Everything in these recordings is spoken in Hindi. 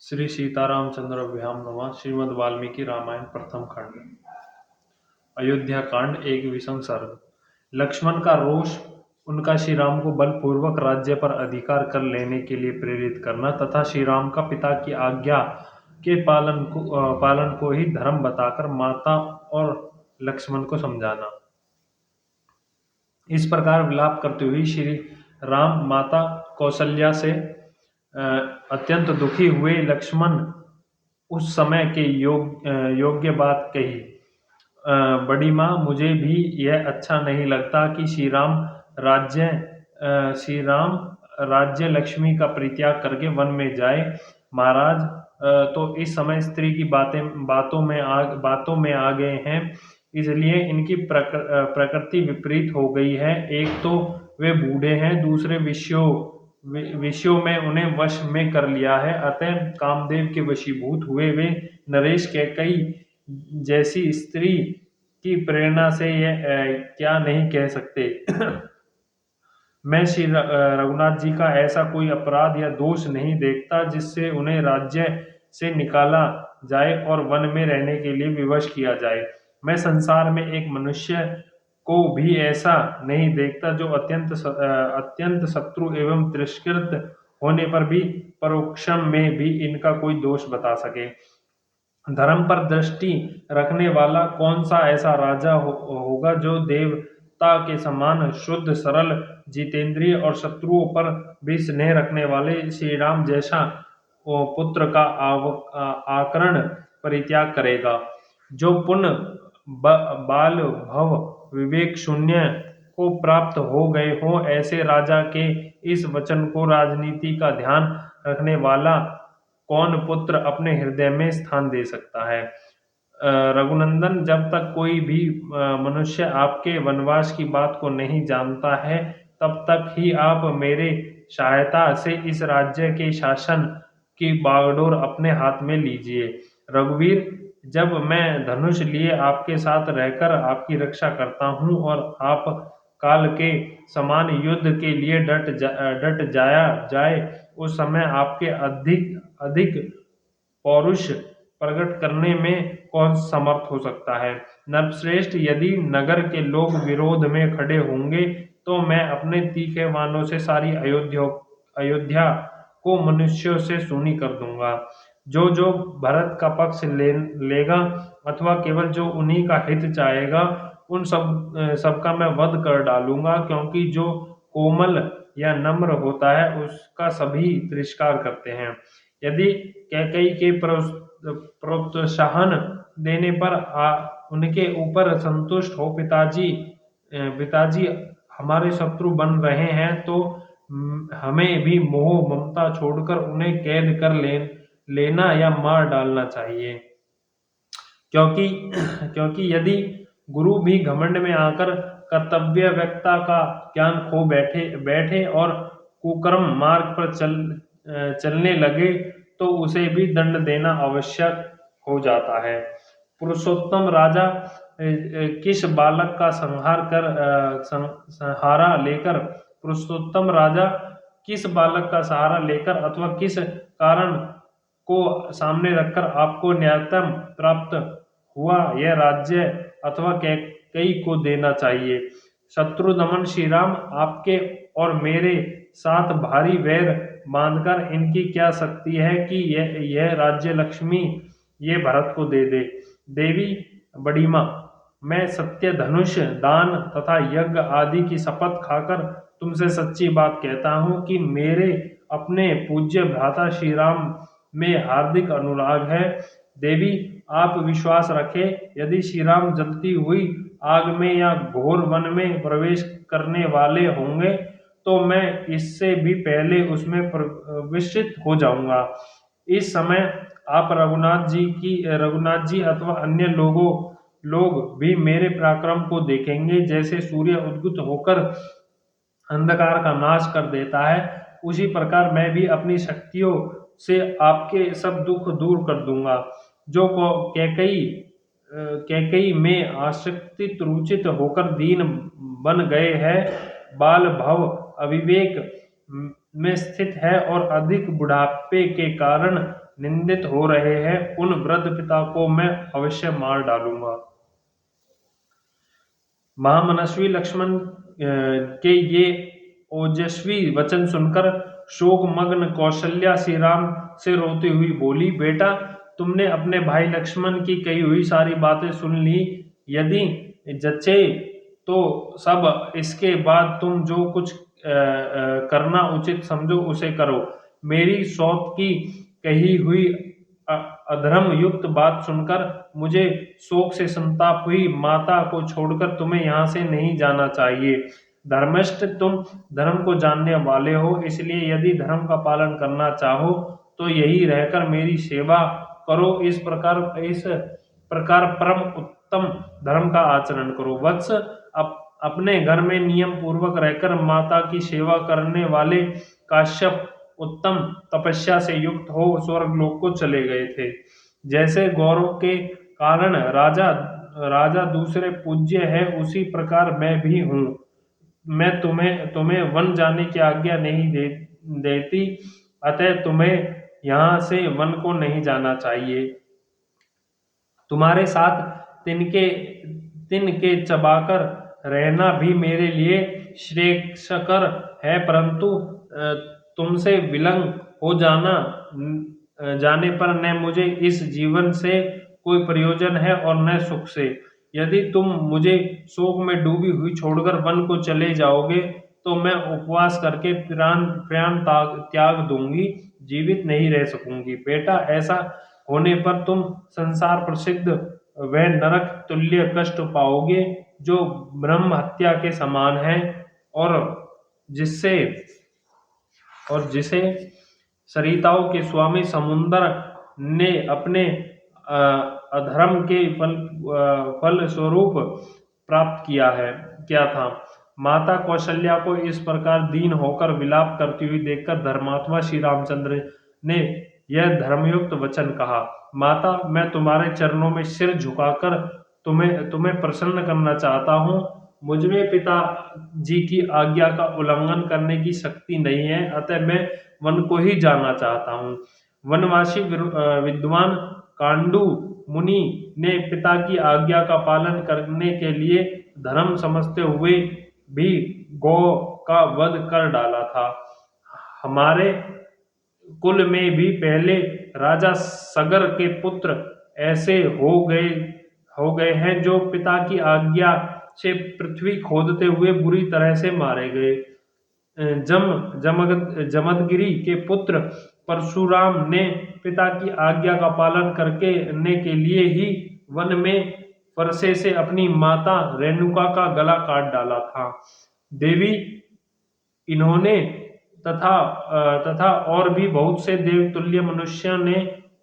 श्री सीतारामचंद्राभ्याम नमः। श्रीमद् वाल्मीकि रामायण प्रथम खंड अयोध्या कांड एक विषम सर्ग। लक्ष्मण का रोष, उनका श्री राम को बलपूर्वक राज्य पर अधिकार कर लेने के लिए प्रेरित करना तथा श्री राम का पिता की आज्ञा के पालन को ही धर्म बताकर माता और लक्ष्मण को समझाना। इस प्रकार विलाप करते हुए श्री राम माता कौशल्या से अत्यंत दुखी हुए। लक्ष्मण उस समय के योग्य बात कही। बड़ी माँ, मुझे भी यह अच्छा नहीं लगता कि श्री राम राज्य लक्ष्मी का परित्याग करके वन में जाए। महाराज तो इस समय स्त्री की बातों में आ गए हैं, इसलिए इनकी प्रकृति विपरीत हो गई है। एक तो वे बूढ़े हैं, दूसरे विषयों में उन्हें वश में कर लिया है। अतः कामदेव के वशीभूत हुए वे नरेश कैकई जैसी स्त्री की प्रेरणा से यह क्या नहीं कह सकते। मैं श्री रघुनाथ जी का ऐसा कोई अपराध या दोष नहीं देखता जिससे उन्हें राज्य से निकाला जाए और वन में रहने के लिए विवश किया जाए। मैं संसार में एक मनुष्य को भी ऐसा नहीं देखता जो अत्यंत शत्रु एवं तिरस्कृत होने पर भी परोक्षम में भी इनका कोई दोष बता सके। धर्म पर दृष्टि रखने वाला कौन सा ऐसा राजा होगा जो देवता के समान शुद्ध, सरल, जितेंद्रिय और शत्रुओं पर भी स्नेह रखने वाले श्री राम जैसा पुत्र का आकरण परित्याग करेगा। जो पुण्य बाल भव विवेक शून्य को प्राप्त हो गए हो, ऐसे राजा के इस वचन को राजनीति का ध्यान रखने वाला कौन पुत्र अपने हृदय में स्थान दे सकता है। रघुनंदन, जब तक कोई भी मनुष्य आपके वनवास की बात को नहीं जानता है, तब तक ही आप मेरे सहायता से इस राज्य के शासन की बागडोर अपने हाथ में लीजिए। रघुवीर, जब मैं धनुष लिए आपके साथ रहकर आपकी रक्षा करता हूँ और आप काल के समान युद्ध के लिए डट जाए, उस समय आपके अधिक पौरुष प्रकट करने में कौन समर्थ हो सकता है। नरश्रेष्ठ, यदि नगर के लोग विरोध में खड़े होंगे तो मैं अपने तीखे बाणों से सारी अयोध्या को मनुष्यों से सूनी कर दूंगा। जो भरत का पक्ष लेगा अथवा केवल जो उन्हीं का हित चाहेगा, उन सबका मैं वध कर डालूंगा, क्योंकि जो कोमल या नम्र होता है उसका सभी तिरस्कार करते हैं। यदि कैकेयी के प्रोत्साहन देने पर उनके ऊपर संतुष्ट हो पिताजी हमारे शत्रु बन रहे हैं, तो हमें भी मोह ममता छोड़कर उन्हें कैद कर लेना या मार डालना चाहिए। क्योंकि यदि गुरु भी घमंड में आकर कर्तव्य व्यक्ता का ज्ञान खो बैठे और कुकर्म मार्ग पर चलने लगे, तो उसे भी दंड देना आवश्यक हो जाता है। पुरुषोत्तम राजा किस बालक का सहारा लेकर अथवा किस कारण को सामने रखकर आपको न्यायतम प्राप्त हुआ, यह राज्य अथवा कैकेयी को देना चाहिए। शत्रु दमन, श्री राम आपके और मेरे साथ भारी वैर बांधकर इनकी क्या शक्ति है कि यह राज्य लक्ष्मी ये भरत को दे दे। देवी बड़ी माँ, मैं सत्य, धनुष, दान तथा यज्ञ आदि की शपथ खाकर तुमसे सच्ची बात कहता हूँ कि मेरे अपने पूज्य भ्राता श्री राम में हार्दिक अनुराग है। देवी, आप विश्वास रखें, यदि श्री राम जलती हुई आग में या घोर वन में प्रवेश करने वाले होंगे, तो मैं इससे भी पहले उसमें प्रविष्ट हो जाऊंगा। इस समय आप रघुनाथ जी अथवा अन्य लोग भी मेरे पराक्रम को देखेंगे। जैसे सूर्य उद्युत होकर अंधकार का नाश कर देता है, उसी प्रकार मैं भी अपनी शक्तियों से आपके सब दुख दूर कर दूंगा। जो कैकेयी में आसक्ति रुचित होकर दीन बन गए हैं, बाल भव अविवेक में स्थित है और अधिक बुढ़ापे के कारण निंदित हो रहे हैं, उन वृद्ध पिता को मैं अवश्य मार डालूंगा। महामनस्वी लक्ष्मण के ये ओजस्वी वचन सुनकर शोकमग्न कौशल्या श्री राम से रोती हुई बोली, बेटा, तुमने अपने भाई लक्ष्मण की कही हुई सारी बातें सुन ली। यदि जचे तो सब इसके बाद तुम जो कुछ करना उचित समझो उसे करो। मेरी सौत की कही हुई अधर्म युक्त बात सुनकर मुझे शोक से संताप हुई। माता को छोड़कर तुम्हें यहाँ से नहीं जाना चाहिए। धर्मिष्ठ, तुम धर्म को जानने वाले हो, इसलिए यदि धर्म का पालन करना चाहो तो यही रहकर मेरी सेवा करो। इस प्रकार परम उत्तम धर्म का आचरण करो। वत्स, अपने घर में नियम पूर्वक रहकर माता की सेवा करने वाले काश्यप उत्तम तपस्या से युक्त हो स्वर्गलोक को चले गए थे। जैसे गौरव के कारण राजा राजा दूसरे पूज्य है, उसी प्रकार मैं भी हूँ। मैं तुम्हें तुम्हें वन जाने की आज्ञा नहीं देती, अतः तुम्हें यहाँ से वन को नहीं जाना चाहिए। तुम्हारे साथ तिनके तिनके चबाकर रहना भी मेरे लिए श्रेयस्कर है, परंतु तुमसे विलंग हो जाने पर न मुझे इस जीवन से कोई प्रयोजन है और न सुख से। यदि तुम मुझे शोक में डूबी हुई छोड़कर वन को चले जाओगे तो मैं उपवास करके प्राण प्राण त्याग दूंगी, जीवित नहीं रह सकूंगी। बेटा, ऐसा होने पर तुम संसार प्रसिद्ध वह नरक तुल्य कष्ट पाओगे जो ब्रह्म हत्या के समान है, और जिससे जिसे सरिताओं के स्वामी समुद्र ने अपने अधर्म के फल स्वरूप प्राप्त किया था। माता कौशल्या को इस प्रकार दीन होकर विलाप करती हुई देखकर धर्मात्मा श्री रामचंद्र ने यह धर्मयुक्त वचन कहा, माता, मैं तुम्हारे चरणों में सिर झुकाकर तुम्हें प्रसन्न करना चाहता हूँ। मुझमें पिता जी की आज्ञा का उल्लंघन करने की शक्ति नहीं है, अतः मैं वन को ही जाना चाहता हूँ। वनवासी विद्वान कांडू मुनि ने पिता की आज्ञा का पालन करने के लिए धर्म समझते हुए भी गौ का वध कर डाला था। हमारे कुल में भी पहले राजा सगर के पुत्र ऐसे हो गए हैं जो पिता की आज्ञा से पृथ्वी खोदते हुए बुरी तरह से मारे गए। जमदगिरी के पुत्र परशुराम ने पिता की आज्ञा का पालन करने के लिए ही वन में फरसे से अपनी माता रेणुका का गला काट डाला था। देवी, इन्होंने तथा और भी बहुत से देवतुल्य मनुष्यों ने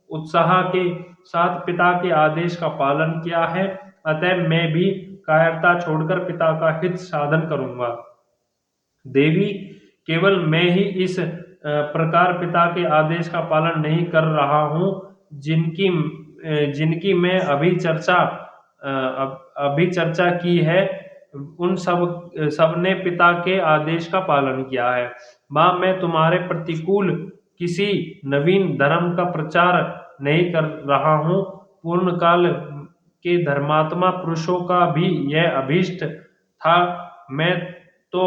उत्साह के साथ पिता के आदेश का पालन किया है, अतः मैं भी कायरता छोड़कर पिता का हित साधन करूंगा। देवी, केवल मैं ही इस प्रकार पिता के आदेश का पालन नहीं कर रहा हूँ, जिनकी मैं अभी चर्चा की है, उन सब ने पिता के आदेश का पालन किया है। माँ, मैं तुम्हारे प्रतिकूल किसी नवीन धर्म का प्रचार नहीं कर रहा हूँ। पूर्ण काल के धर्मात्मा पुरुषों का भी यह अभीष्ट था। मैं तो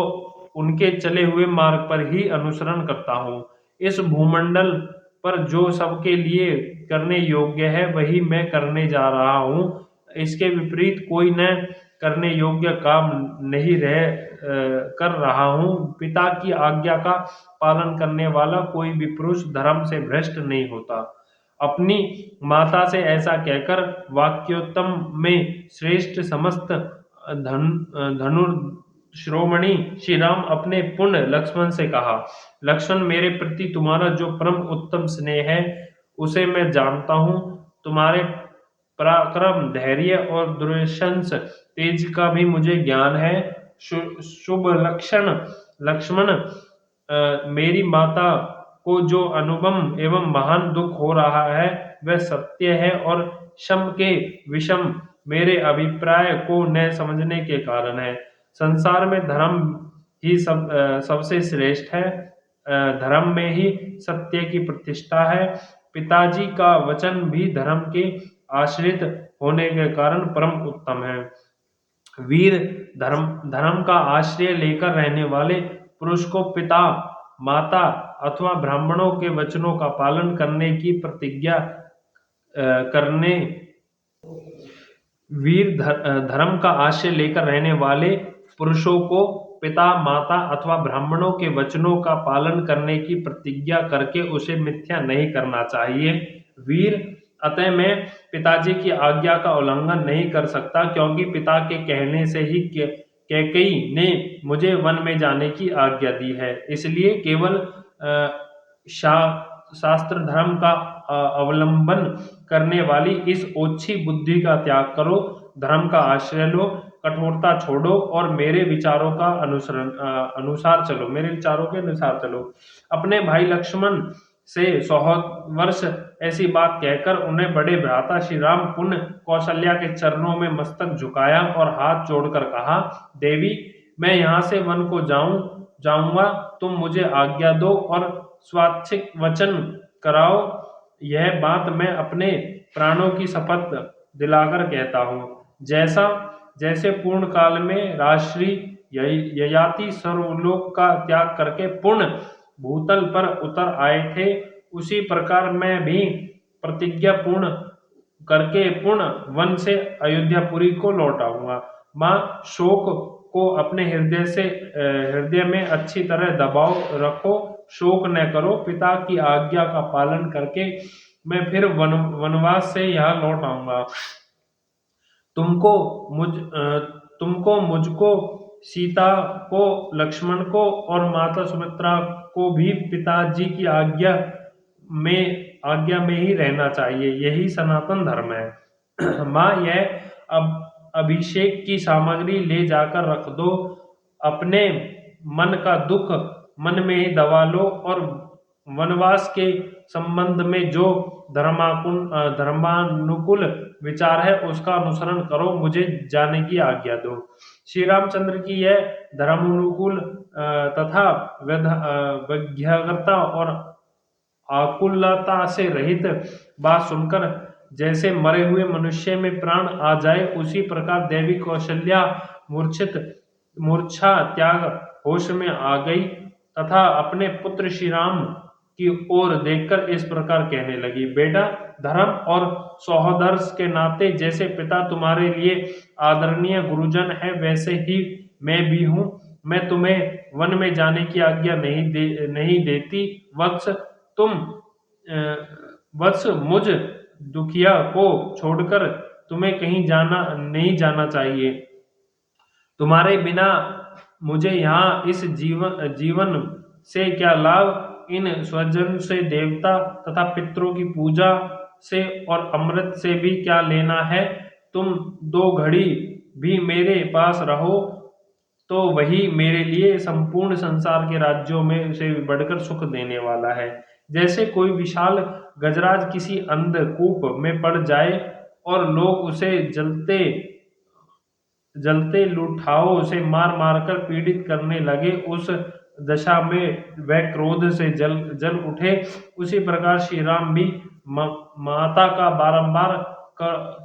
उनके चले हुए मार्ग पर ही अनुसरण करता हूँ। इस भूमंडल पर जो सबके लिए करने योग्य है वही मैं करने जा रहा हूँ। इसके विपरीत कोई न करने योग्य काम नहीं कर रहा हूँ। पिता की आज्ञा का पालन करने वाला कोई भी पुरुष धर्म से भ्रष्ट नहीं होता। अपनी माता से ऐसा कहकर वाक्योत्तम में श्रेष्ठ समस्त धनुर्श्रोमणि श्री राम अपने पुण्य लक्ष्मण से कहा, लक्ष्मण, मेरे प्रति तुम्हारा जो परम उत्तम स्नेह है उसे मैं जानता हूँ। तुम्हारे पराक्रम, धैर्य और दुर्शंस तेज का भी मुझे ज्ञान है। शुभ लक्ष्मण, मेरी माता को जो अनुपम एवं महान दुख हो रहा है वह सत्य है और शम के विषम मेरे अभिप्राय को न समझने के कारण है। संसार में धर्म ही सबसे श्रेष्ठ है। धर्म में ही सत्य की प्रतिष्ठा है। पिताजी का वचन भी धर्म के आश्रित होने के कारण परम उत्तम है। वीर धर्म धर्म का आश्रय लेकर रहने वाले पुरुष को पिता, माता अथवा ब्राह्मणों के वचनों का पालन करने की प्रतिज्ञा करने धर्म का आश्रय लेकर रहने वाले पुरुषों को पिता, माता अथवा ब्राह्मणों के वचनों का पालन करने की प्रतिज्ञा करके उसे मिथ्या नहीं करना चाहिए। वीर अतः मैं पिताजी की आज्ञा का उल्लंघन नहीं कर सकता, क्योंकि पिता के कहने से ही कैकेयी ने मुझे वन में जाने की आज्ञा दी है। इसलिए केवल शास्त्र धर्म का अवलंबन करने वाली इस ओछी बुद्धि का त्याग करो, धर्म का आश्रय लो, कठोरता छोड़ो और मेरे विचारों का अनुसार चलो, मेरे विचारों के अनुसार चलो। अपने भाई लक्ष्मण से 100 वर्ष ऐसी बात कहकर उन्हें बड़े भ्राता श्री राम पुनः कौशल्या के चरणों में मस्तक झुकाया और हाथ जोड़कर कहा, देवी, मैं यहाँ से वन को जाऊंगा, तुम मुझे आज्ञा दो और स्वाक्षिक वचन कराओ। यह बात मैं अपने प्राणों की शपथ दिलाकर कहता हूँ। जैसे पूर्ण काल में राजश्री ययाति सर्वलोक का त्याग करके पूर्ण भूतल पर उतर आए थे, उसी प्रकार मैं भी प्रतिज्ञा पूर्ण करके पूर्ण वन से अयोध्यापुरी को लौट आऊंगा। माँ, शोक को अपने हृदय में अच्छी तरह दबाव रखो, शोक न करो। पिता की आज्ञा का पालन करके मैं फिर वनवास से यहाँ लौट आऊंगा। तुमको, मुझको, सीता को, लक्ष्मण को और माता सुमित्रा को भी पिताजी की आज्ञा में ही रहना चाहिए। यही सनातन धर्म है। माँ, यह अभिषेक की सामग्री ले जाकर रख दो। अपने मन का दुख मन में ही दबा लो और वनवास के संबंध में जो धर्मानुकूल विचार है उसका अनुसरण करो, मुझे जाने की आज्ञा दो। श्री रामचंद्र की यह धर्मानुकूल तथा व्यग्रता और आकुलता से रहित बात सुनकर जैसे मरे हुए मनुष्य में प्राण आ जाए, उसी प्रकार देवी कौशल्या मूर्छा त्याग होश में आ गई तथा अपने पुत्र श्री राम की ओर देखकर इस प्रकार कहने लगी, बेटा, धर्म और सौहार्द के नाते जैसे पिता तुम्हारे लिए आदरणीय गुरुजन है, वैसे ही मैं भी हूँ। मैं तुम्हें वन में जाने की आज्ञा नहीं देती। वत्स, मुझ दुखिया को छोड़कर तुम्हें कहीं नहीं जाना चाहिए। तुम्हारे बिना मुझे यहाँ इस जीवन से क्या लाभ? इन स्वजन से, देवता तथा पितरों की पूजा से और अमृत से भी क्या लेना है? तुम 2 घड़ी भी मेरे पास रहो तो वही मेरे लिए संपूर्ण संसार के राज्यों में से बढ़कर सुख देने वाला है। जैसे कोई विशाल गजराज किसी अंधकूप में पड़ जाए और लोग उसे जलते लुठाओं से मार मारकर पीड़ित करने लगे, उस दशा में वह क्रोध से जल उठे, उसी प्रकार श्री राम भी माता का बारंबार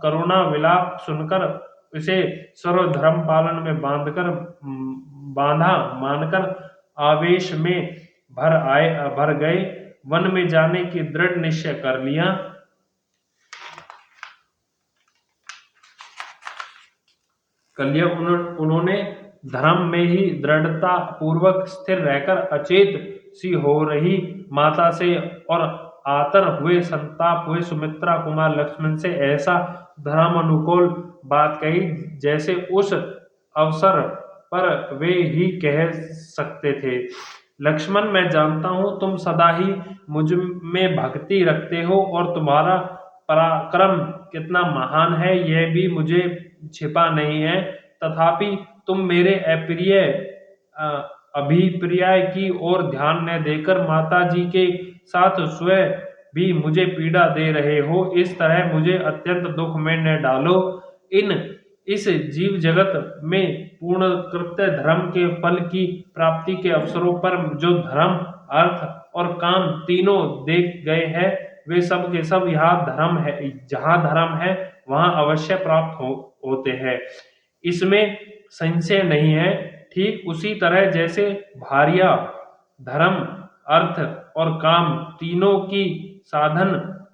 करुणा विलाप सुनकर उसे सर्वधर्म पालन में बांधा मानकर आवेश में भर गए, वन में जाने की दृढ़ निश्चय कर लिया। उन्होंने धर्म में ही दृढ़ता पूर्वक स्थिर रहकर अचेत सी हो रही माता से और आतर हुए संताप हुए सुमित्रा कुमार लक्ष्मण से ऐसा धर्म अनुकूल बात कही जैसे उस अवसर पर वे ही कह सकते थे। लक्ष्मण, मैं जानता हूँ तुम सदा ही मुझ में भक्ति रखते हो और तुम्हारा पराक्रम कितना महान है यह भी मुझे छिपा नहीं है, तथापि तुम मेरे अभिप्राय की ओर ध्यान न देकर माता जी के साथ स्वयं भी मुझे पीड़ा दे रहे हो। इस तरह मुझे अत्यंत दुख में न डालो। इस जीव जगत में पूर्ण कृत्य धर्म के फल की प्राप्ति के अवसरों पर जो धर्म, अर्थ और काम तीनों देख गए हैं, वे सब के सब यहाँ धर्म है, जहाँ धर्म है वहाँ अवश्य प्राप्त होते हैं, इसमें संशय नहीं है। ठीक उसी तरह जैसे भार्या धर्म, अर्थ और काम तीनों की साधन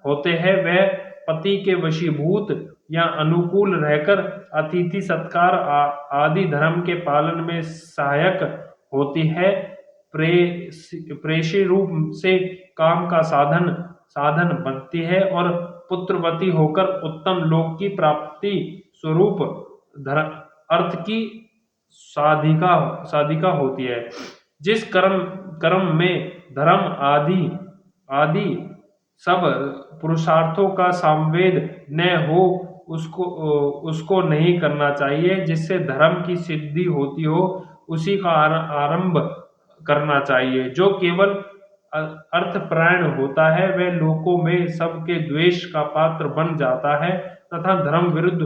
होते हैं, वह पति के वशीभूत या अनुकूल रहकर अतिथि सत्कार आदि धर्म के पालन में सहायक होती है। प्रेषी रूप से काम का साधन साधन बनती है और पुत्रवती होकर उत्तम लोक की प्राप्ति स्वरूप अर्थ की साधिका साधिका होती है। जिस कर्म कर्म में धर्म आदि आदि सब पुरुषार्थों का संवेद न हो, उसको नहीं करना चाहिए। जिससे धर्म की सिद्धि होती हो उसी का आरंभ करना चाहिए। जो केवल अर्थपरायण होता है वह लोकों में सबके द्वेष का पात्र बन जाता है तथा धर्म विरुद्ध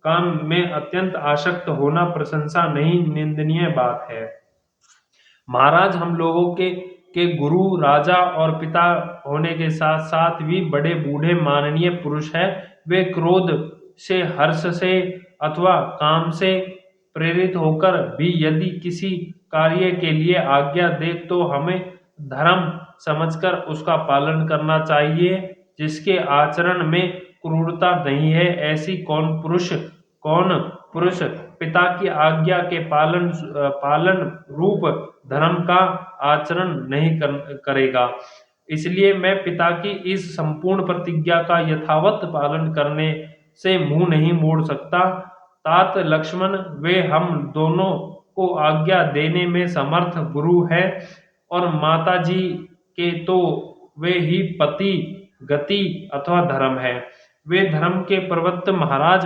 काम में अत्यंत आसक्त होना प्रशंसा नहीं, निंदनीय बात है। महाराज, हम लोगों के गुरु, राजा और पिता होने के साथ साथ भी बड़े बूढ़े माननीय पुरुष हैं। वे क्रोध से, हर्ष से अथवा काम से प्रेरित होकर भी यदि किसी कार्य के लिए आज्ञा दे तो हमें धर्म समझकर उसका पालन करना चाहिए। जिसके आचरण में क्रूरता नहीं है, ऐसी कौन पुरुष पिता की आज्ञा के पालन रूप धर्म का आचरण नहीं करेगा। इसलिए मैं पिता की इस संपूर्ण प्रतिज्ञा का यथावत पालन करने से मुंह नहीं मोड़ सकता। तात लक्ष्मण, वे हम दोनों को आज्ञा देने में समर्थ गुरु है और माता जी के तो वे ही पति, गति अथवा धर्म है। वे धर्म के प्रवक्त महाराज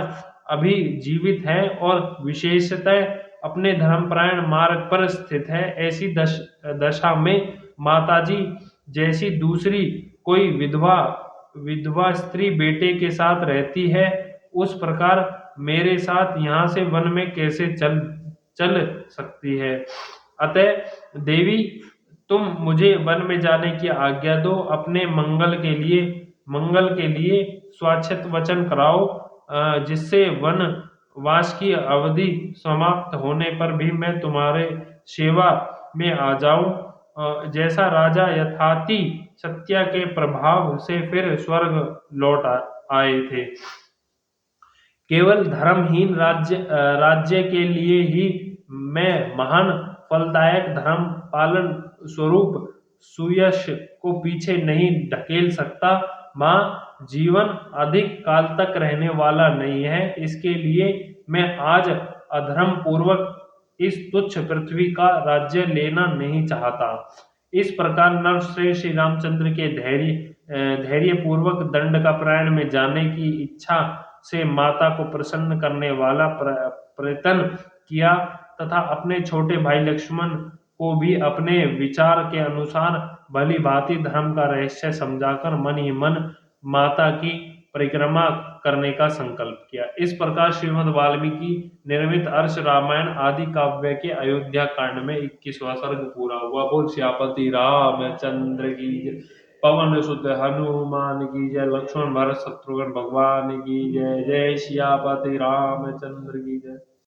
अभी जीवित हैं और विशेषतः अपने धर्मपरायण मार्ग पर स्थित है। ऐसी दशा में माताजी जैसी दूसरी कोई विधवा स्त्री बेटे के साथ रहती है, उस प्रकार मेरे साथ यहाँ से वन में कैसे चल सकती है। अतः देवी, तुम मुझे वन में जाने की आज्ञा दो। अपने मंगल के लिए स्वाक्षत वचन कराओ, जिससे वन वास की अवधि समाप्त होने पर भी मैं तुम्हारे सेवा में आ जाऊं। जैसा राजा यथाति सत्या के प्रभाव से फिर स्वर्ग लौट आए थे। केवल धर्महीन राज्य के लिए ही मैं महान फलदायक धर्म पालन स्वरूप सुयश को पीछे नहीं ढकेल सकता। माँ, जीवन अधिक काल तक रहने वाला नहीं है, इसके लिए मैं आज अधर्म पूर्वक इस तुच्छ पृथ्वी का राज्य लेना नहीं चाहता। इस प्रकार नरश्रेष्ठ श्री रामचंद्र के धैर्य पूर्वक दंड का प्रायण में जाने की इच्छा से माता को प्रसन्न करने वाला प्रयत्न किया तथा अपने छोटे भाई लक्ष्मण को भी अपने विचार के अनुसार भली भांति धर्म का रहस्य समझाकर मन ही मन माता की परिक्रमा करने का संकल्प किया। इस प्रकार श्रीमद् वाल्मीकि निर्मित अर्ष रामायण आदि काव्य के अयोध्या कांड में 21वां सर्ग पूरा हुआ। बोल सियापति रामचंद्र की जय। पवन सुत हनुमान की जय। लक्ष्मण भरत शत्रुघ्न भगवान की जय। जय सियापति रामचंद्र की जय।